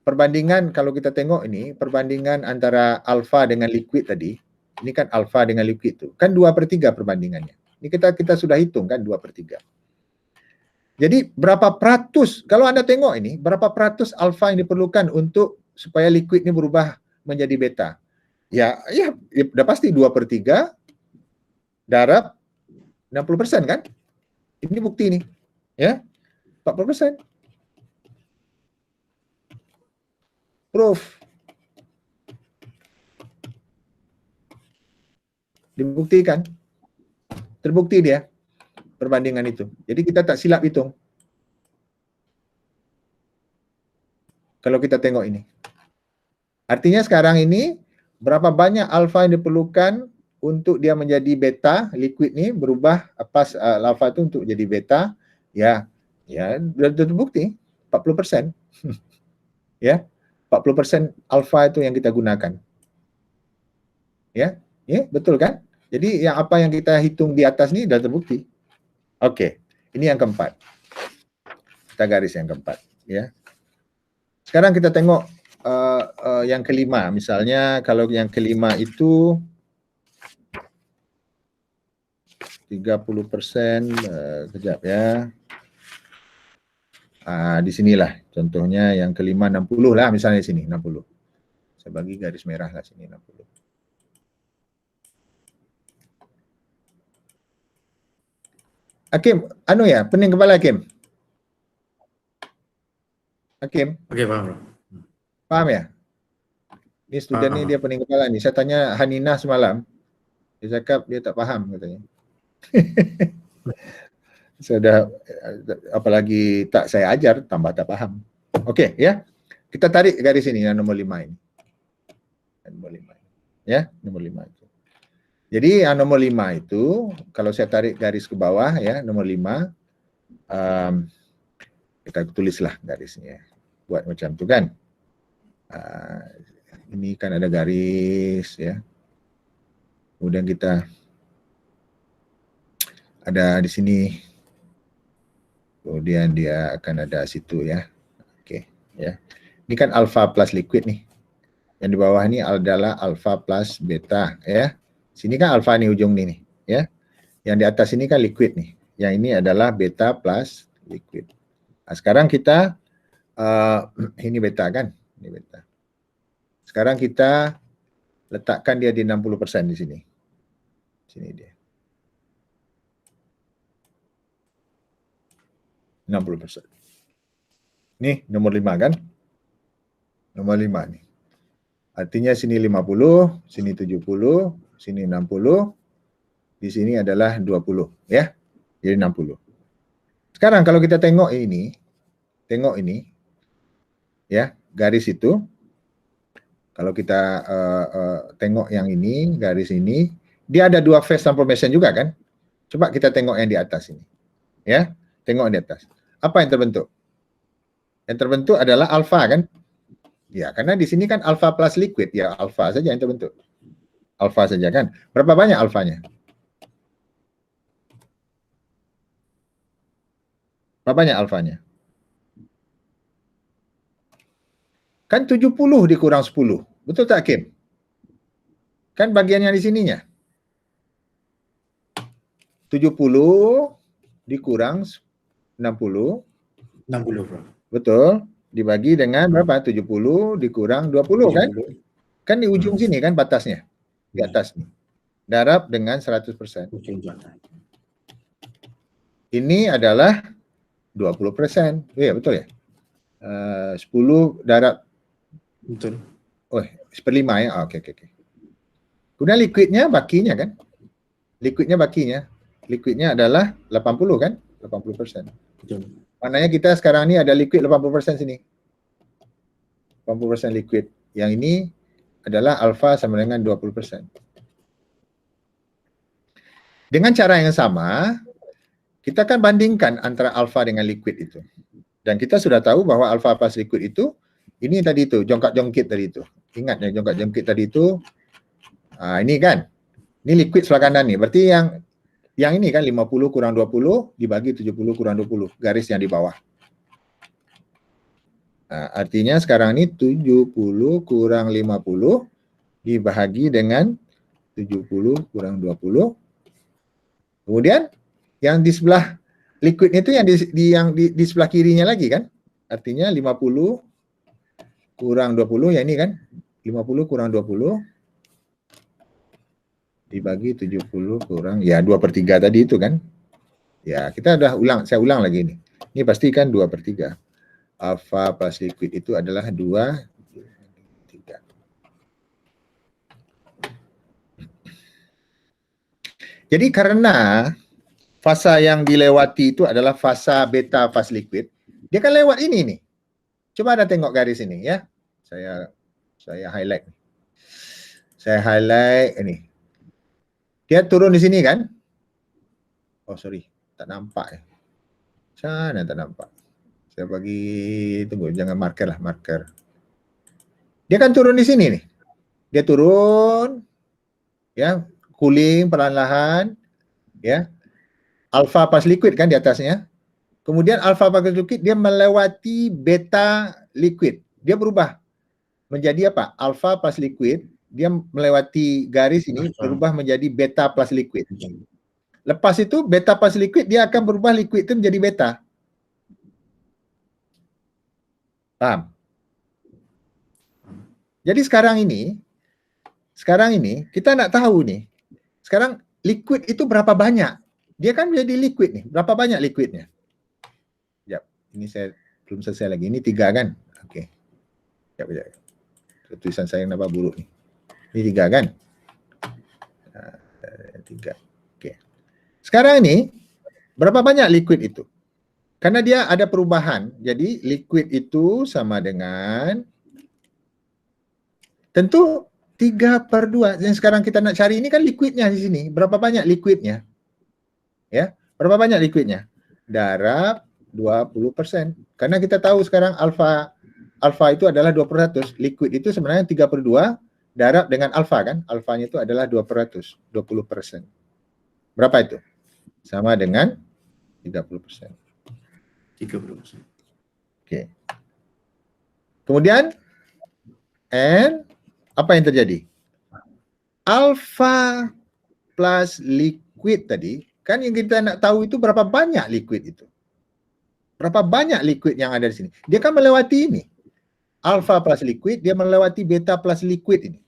perbandingan kalau kita tengok ini, perbandingan antara alfa dengan liquid tadi, ini kan alfa dengan liquid itu, kan 2/3 perbandingannya. Ini kita sudah hitung kan 2/3. Jadi berapa peratus, kalau Anda tengok ini, berapa peratus alfa yang diperlukan untuk supaya liquid ini berubah menjadi beta? Ya udah pasti 2/3 darab 60% kan? Ini bukti nih. Ya, 40%. Proof. Dibuktikan. Terbukti dia perbandingan itu. Jadi kita tak silap hitung. Kalau kita tengok ini. Artinya sekarang ini berapa banyak alfa yang diperlukan untuk dia menjadi beta, liquid ini berubah pas alfa itu untuk jadi beta, ya sudah terbukti 40%. Ya. 40% alfa itu yang kita gunakan. Ya, betul kan? Jadi yang apa yang kita hitung di atas ini sudah terbukti. Oke, ini yang keempat. Kita garis yang keempat, ya. Sekarang kita tengok yang kelima. Misalnya kalau yang kelima itu 30%, kejap ya. Di sinilah contohnya yang kelima 60 lah, misalnya di sini 60. Saya bagi garis merah lah sini 60. Hakim, pening kepala Hakim. Hakim. Oke, paham, bro. Paham ya? Ini student ini dia pening kepala nih. Saya tanya Hanina semalam, Dia cakap dia tak faham katanya. Sudah apalagi tak saya ajar, tambah tak faham. Okey, ya. Kita tarik garis ini yang nomor 5 ini. Nomor 5. Ya, nomor 5 itu. Jadi yang nomor 5 itu kalau saya tarik garis ke bawah ya, nomor 5 kita tulislah garisnya. Buat macam tu kan. Ini kan ada garis ya. Kemudian kita ada di sini. Kemudian dia akan ada situ ya. Okey, ya. Ini kan alfa plus liquid nih. Yang di bawah ini adalah alfa plus beta ya. Sini kan alfa nih ujung nih ya. Yang di atas ini kan liquid nih. Yang ini adalah beta plus liquid. Nah, sekarang kita ini beta kan? Ini beta. Sekarang kita letakkan dia di 60% di sini. Sini dia. 60%. Nih nomor 5 kan? Nomor 5 nih. Artinya sini 50, sini 70, sini 60, di sini adalah 20 ya. Jadi 60. Sekarang kalau kita tengok ini ya, garis itu. Kalau kita tengok yang ini, garis ini, dia ada 2 phase transformation juga kan? Coba kita tengok yang di atas ini. Ya, tengok di atas. Apa yang terbentuk? Yang terbentuk adalah alfa kan? Ya, karena di sini kan alfa plus liquid, ya alfa saja yang terbentuk. Alfa saja kan? Berapa banyak alfanya? Berapa banyak alfanya? Kan 70 dikurang 10. Betul tak, Kim? Kan bagian yang di sininya. 70 dikurang 60. 60 bro. Betul. Dibagi dengan berapa? 70 dikurang 20 kan? 70. Kan di ujung sini kan batasnya. Di atas nih. Darab dengan 100%. Ujung atas. Ini adalah 20%. Ya, betul ya? 10 darab. Betul. Oh, 1/5 ya? Okey. Kemudian liquidnya bakinya kan? Liquidnya adalah 80 kan? 80%. Betul. Maknanya kita sekarang ni ada liquid 80% sini. 80% liquid. Yang ini adalah alfa sama dengan 20%. Dengan cara yang sama, kita kan bandingkan antara alfa dengan liquid itu. Dan kita sudah tahu bahwa alfa plus liquid itu, ini tadi itu, jongkak-jongkit tadi itu. Ingat ya, jongkak-jongkit tadi itu, ini kan, ini liquid sebelah kanan nih. Berarti yang ini kan 50 kurang 20 dibagi 70 kurang 20, garis yang di bawah. Nah, artinya sekarang ini 70 kurang 50 dibagi dengan 70 kurang 20. Kemudian yang di sebelah liquid itu yang di sebelah kirinya lagi kan? Artinya 50 kurang 20 ya ini kan? 50 kurang 20 dibagi 70 kurang ya 2/3 tadi itu kan? Ya, kita saya ulang lagi nih. Ini pasti kan 2/3. Alfa plus liquid itu adalah 2/3. Jadi karena fasa yang dilewati itu adalah fasa beta fase liquid, dia kan lewat ini nih. Coba Anda tengok garis ini ya. Saya highlight. Saya highlight ini. Dia turun di sini kan? Oh sorry, tak nampak ya. Sana tak nampak. Saya bagi, tunggu, jangan marker lah, marker. Dia kan turun di sini nih. Dia turun, ya, cooling perlahan-lahan, ya. Alpha plus liquid kan di atasnya. Kemudian alpha plus liquid dia melewati beta liquid. Dia berubah menjadi apa? Alpha plus liquid, dia melewati garis ini berubah menjadi beta plus liquid. Lepas itu beta plus liquid dia akan berubah liquid itu menjadi beta. Paham? Jadi sekarang ini kita nak tahu nih. Sekarang liquid itu berapa banyak? Dia kan menjadi liquid nih. Berapa banyak liquidnya? Sekejap. Ini saya belum selesai lagi. Ini 3 kan? Okey. Sekejap. Tulisan saya kenapa buruk nih? Ini 3 kan? 3. Oke. Sekarang ini berapa banyak liquid itu? Karena dia ada perubahan. Jadi liquid itu sama dengan tentu 3/2. Yang sekarang kita nak cari ini kan liquidnya di sini. Berapa banyak liquidnya? Ya, berapa banyak liquidnya? Darab 20%. Karena kita tahu sekarang alfa itu adalah 2%. Liquid itu sebenarnya 3/2 darab dengan alfa kan? Alfanya itu adalah 2%, 20%. Berapa itu? Sama dengan 30%. 30%. Oke. Kemudian N, apa yang terjadi? Alfa plus liquid tadi, kan yang kita nak tahu itu berapa banyak liquid itu. Berapa banyak liquid yang ada di sini. Dia kan melewati ini. Alfa plus liquid, dia melewati beta plus liquid ini.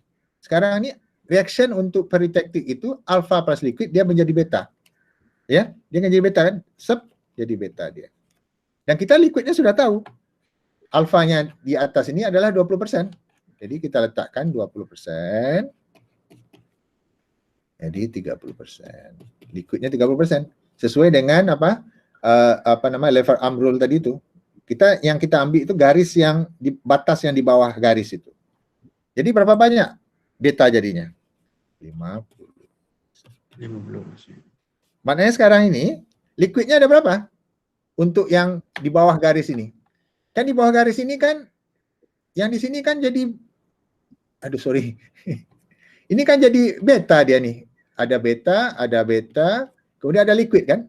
Sekarang ini reaction untuk peritektik itu alfa plus liquid, dia menjadi beta. Ya, dia menjadi beta kan? Sep, jadi beta dia. Dan kita liquidnya sudah tahu. Alfanya di atas ini adalah 20%. Jadi kita letakkan 20%. Jadi 30%. Liquidnya 30%. Sesuai dengan apa lever arm rule tadi itu. Yang kita ambil itu garis yang di batas yang di bawah garis itu. Jadi berapa banyak beta jadinya? 50. 50. Maknanya sekarang ini liquidnya ada berapa? Untuk yang di bawah garis ini. Kan di bawah garis ini kan yang di sini kan jadi ini kan jadi beta dia nih. Ada beta, kemudian ada liquid kan?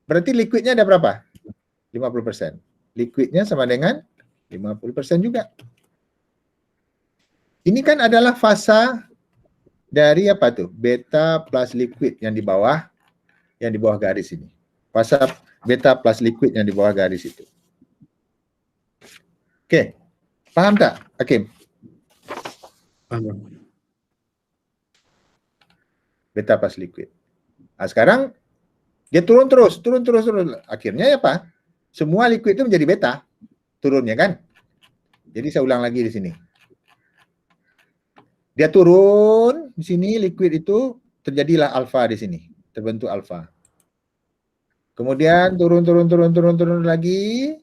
Berarti liquidnya ada berapa? 50%. Liquidnya sama dengan 50% juga. Ini kan adalah fasa dari apa tuh? Beta plus liquid yang di bawah garis ini. Fasa beta plus liquid yang di bawah garis itu. Oke. Paham tak, Hakim? Paham. Beta plus liquid. Nah, sekarang dia turun terus. Akhirnya apa? Semua liquid itu menjadi beta. Turunnya kan? Jadi saya ulang lagi di sini. Dia turun di sini, liquid itu terjadilah alfa di sini. Terbentuk alfa. Kemudian turun lagi.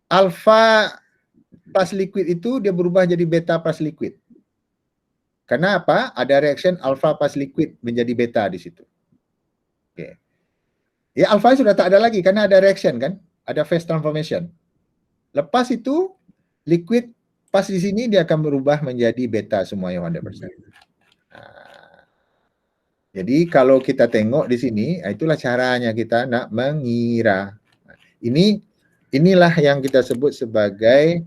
Alfa plus liquid itu dia berubah jadi beta plus liquid. Karena apa? Ada reaction alfa plus liquid menjadi beta di situ. Oke. Ya alfa sudah tak ada lagi karena ada reaction kan? Ada phase transformation. Lepas itu liquid pas di sini dia akan berubah menjadi beta semuanya 100%. Nah, jadi kalau kita tengok di sini, itulah caranya kita nak mengira. Inilah yang kita sebut sebagai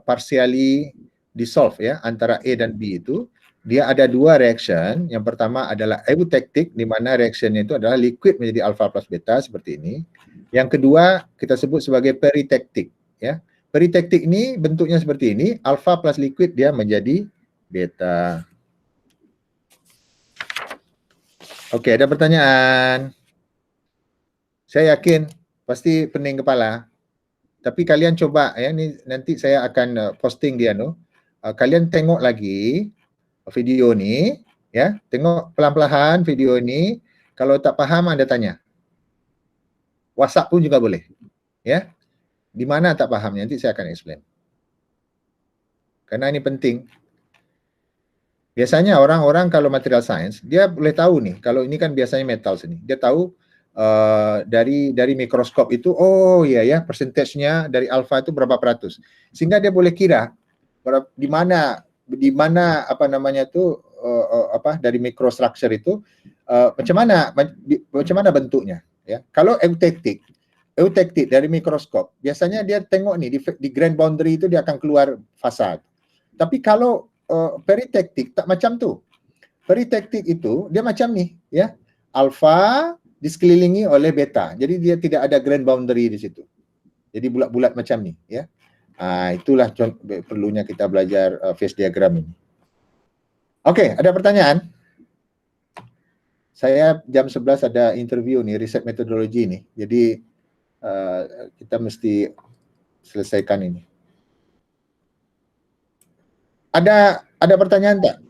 partially dissolve ya, antara A dan B itu. Dia ada dua reaction. Yang pertama adalah eutectic, di mana reactionnya itu adalah liquid menjadi alpha plus beta seperti ini. Yang kedua kita sebut sebagai peritectic ya. Peritectic ini bentuknya seperti ini, alpha plus liquid dia menjadi beta. Oke, ada pertanyaan? Saya yakin pasti pening kepala. Tapi kalian coba ya, ini nanti saya akan posting dia kalian tengok lagi video ni ya, tengok pelan-pelan video ini. Kalau tak paham Anda tanya. WhatsApp pun juga boleh. Ya. Di mana tak paham nanti saya akan explain. Karena ini penting. Biasanya orang-orang kalau material science dia boleh tahu nih, kalau ini kan biasanya metal sini. Dia tahu dari mikroskop itu, oh iya ya, persentasenya dari alfa itu berapa peratus. Sehingga dia boleh kira di mana apa namanya itu dari microstructure itu macam mana bentuknya ya. Kalau eutectic dari mikroskop biasanya dia tengok nih di grain boundary itu dia akan keluar fasa. Tapi kalau peritectic tak macam tu. Peritectic itu dia macam ni ya. Alfa disekelilingi oleh beta. Jadi dia tidak ada grain boundary di situ. Jadi bulat-bulat macam ni ya. Itulah perlunya kita belajar phase diagram ini. Oke, ada pertanyaan? Saya jam 11 ada interview nih, riset metodologi nih. Jadi kita mesti selesaikan ini. Ada pertanyaan tak?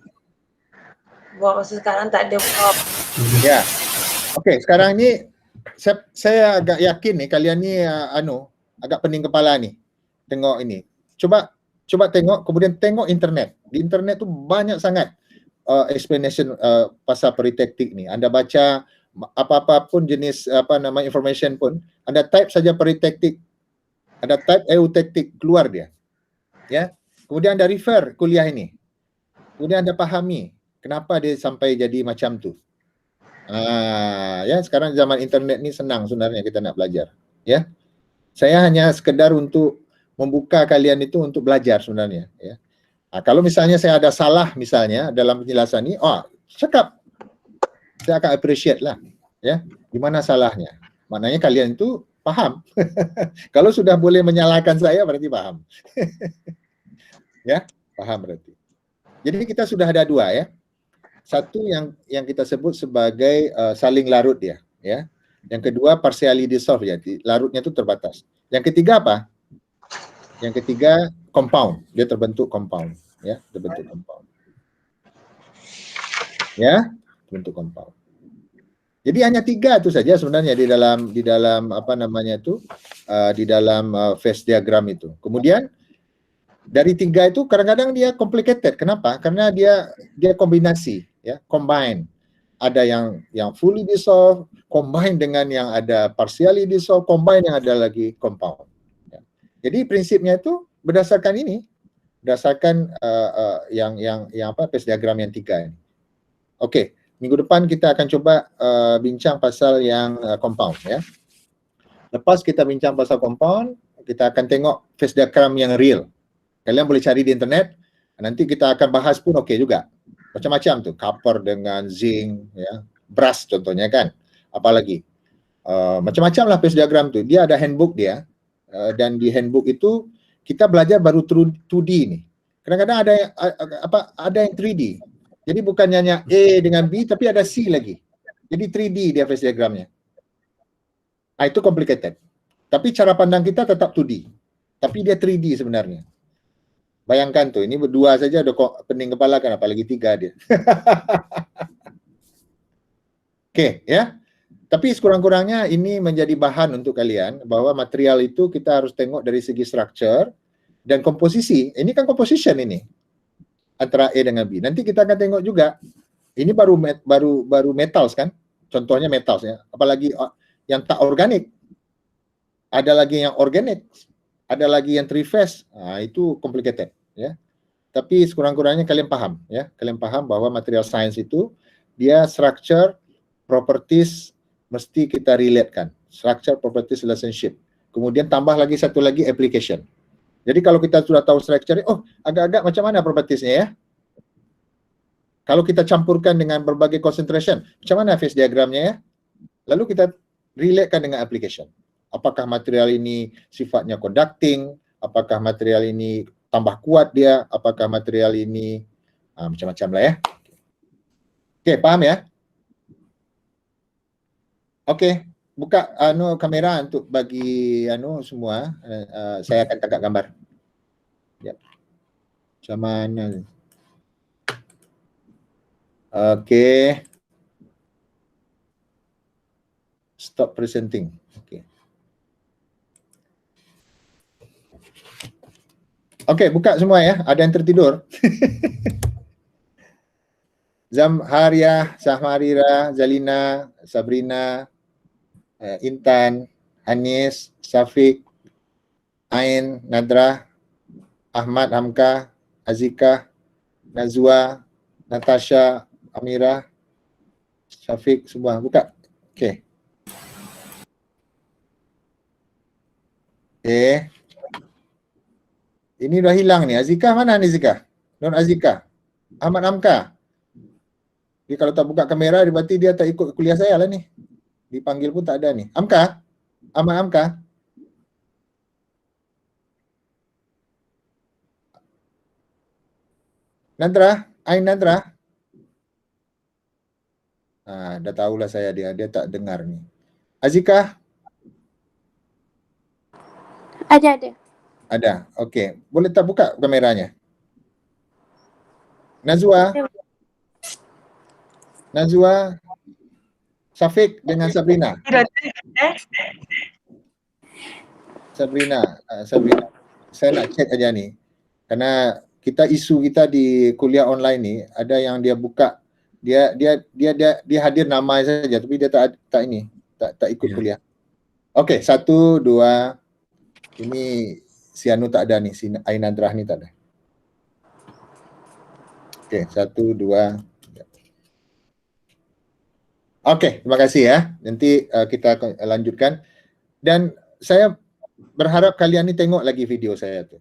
Buat masa sekarang tak ada buat. Ya. Okey, sekarang ni saya agak yakin ni kalian ni agak pening kepala ni. Tengok ini. Coba tengok, kemudian tengok internet. Di internet tu banyak sangat explanation pasal peritektik ni. Anda baca apa-apa pun jenis information pun, Anda type saja peritektik, Anda type eutektik, keluar dia. Ya. Kemudian Anda refer kuliah ini. Kemudian Anda pahami kenapa dia sampai jadi macam tu. Ya, sekarang zaman internet ni senang sebenarnya kita nak belajar. Ya. Saya hanya sekedar untuk membuka kalian itu untuk belajar sebenarnya. Ya. Kalau misalnya saya ada salah misalnya dalam penjelasan ni, cakap. Saya akan appreciate lah. Ya. Di mana salahnya? Maknanya kalian itu paham. Kalau sudah boleh menyalahkan saya berarti paham. Ya, paham berarti. Jadi kita sudah ada dua ya. Satu yang kita sebut sebagai saling larut dia, ya. Yang kedua partially dissolved ya, larutnya itu terbatas. Yang ketiga apa? Yang ketiga compound, dia terbentuk compound, ya, terbentuk compound. Ya, terbentuk compound. Jadi hanya tiga itu saja sebenarnya di dalam apa namanya itu di dalam phase diagram itu. Kemudian dari tiga itu kadang-kadang dia complicated. Kenapa? Karena dia kombinasi, ya, combine. Ada yang fully dissolved, combine dengan yang ada partially dissolved, combine yang ada lagi compound. Ya. Jadi prinsipnya itu berdasarkan ini, berdasarkan yang phase diagram yang tiga ini. Oke, minggu depan kita akan coba bincang pasal yang compound, ya. Lepas kita bincang pasal compound, kita akan tengok phase diagram yang real. Kalian boleh cari di internet, nanti kita akan bahas pun okey juga. Macam-macam tu, copper dengan zinc, ya, brass contohnya kan. Apalagi macam-macam lah phase diagram tu. Dia ada handbook dia, dan di handbook itu kita belajar baru 2D ni. Kadang-kadang ada yang 3D. Jadi bukannya hanya A dengan B, tapi ada C lagi. Jadi 3D dia phase diagramnya. Itu complicated. Tapi cara pandang kita tetap 2D. Tapi dia 3D sebenarnya. Bayangkan tuh, ini berdua saja udah pening kepala kan, apalagi tiga dia. Oke, ya. Tapi sekurang-kurangnya ini menjadi bahan untuk kalian bahwa material itu kita harus tengok dari segi structure dan komposisi. Ini kan composition ini antara A dengan B. Nanti kita akan tengok juga. Ini baru metals kan? Contohnya metals ya. Apalagi yang tak organik. Ada lagi yang organik. Ada lagi yang three-phase. Itu complicated, ya. Tapi sekurang-kurangnya kalian paham, ya. Kalian paham bahwa material science itu dia structure, properties mesti kita relatekan. Structure, properties, relationship. Kemudian tambah lagi satu lagi application. Jadi kalau kita sudah tahu structure, agak-agak macam mana propertiesnya ya? Kalau kita campurkan dengan berbagai concentration, macam mana phase diagramnya ya? Lalu kita relatekan dengan application. Apakah material ini sifatnya conducting? Apakah material ini tambah kuat dia? Apakah material ini macam-macam lah ya? Oke, paham ya? Oke, buka kamera untuk bagi semua. Saya akan tangkap gambar. Ya. Macam mana? Oke. Stop presenting. Oke. Oke, buka semua ya. Ada yang tertidur. Zamharia, Sahmarira, Zalina, Sabrina, Intan, Anis, Syafiq, Ain, Nadra, Ahmad, Hamka, Azika, Nazwa, Natasha, Amira, Syafiq, semua buka. Okey. Ini dah hilang ni. Azika mana ni Azika? Non Azika. Ahmad Hamka. Jadi kalau tak buka kamera, berarti dia tak ikut kuliah saya lah ni. Dipanggil pun tak ada ni. Hamka? Ahmad Hamka? Nadra? Ain Nadra? Dah tahulah saya dia tak dengar ni. Azika? Ada. Ada. Okey. Boleh tak buka kameranya? Nazwa? Najwa, Syafiq dengan Sabrina. Sabrina, saya nak check aja nih, karena isu kita di kuliah online ni ada yang dia buka, dia hadir nama saja, tapi dia tak ikut kuliah. Okey, 1, 2, ini si Anu tak ada nih, si Ainadrah ni tak ada. Okey, 1, 2. Okey, terima kasih ya. Nanti kita akan lanjutkan. Dan saya berharap kalian ni tengok lagi video saya tu.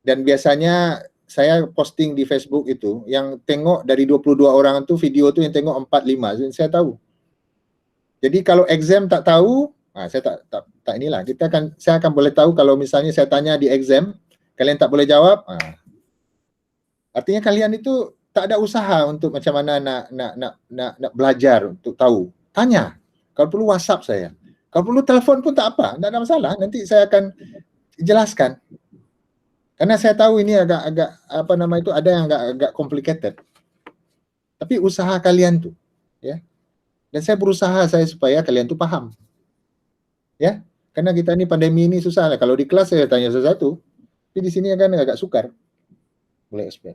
Dan biasanya saya posting di Facebook itu, yang tengok dari 22 orang tu, video tu yang tengok 4-5, saya tahu. Jadi kalau exam tak tahu, saya tak inilah. Saya akan boleh tahu kalau misalnya saya tanya di exam, kalian tak boleh jawab, artinya kalian itu tak ada usaha untuk macam mana nak belajar untuk tahu. Tanya. Kalau perlu WhatsApp saya. Kalau perlu telefon pun tak apa, tak ada masalah. Nanti saya akan jelaskan. Karena saya tahu ini agak apa nama itu, ada yang agak complicated. Tapi usaha kalian tu, ya. Dan saya berusaha supaya kalian tu faham. Ya. Karena kita ni pandemi ni susah lah. Kalau di kelas saya tanya sesuatu, tapi di sini kan agak sukar. Boleh explain.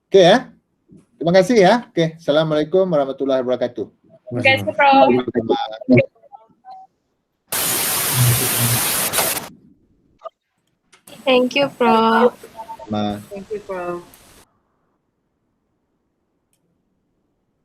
Okey ya. Terima kasih ya. Okey, Assalamualaikum warahmatullahi wabarakatuh. Terima kasih, Prof. Thank you, Prof. Ma. Thank you, Prof.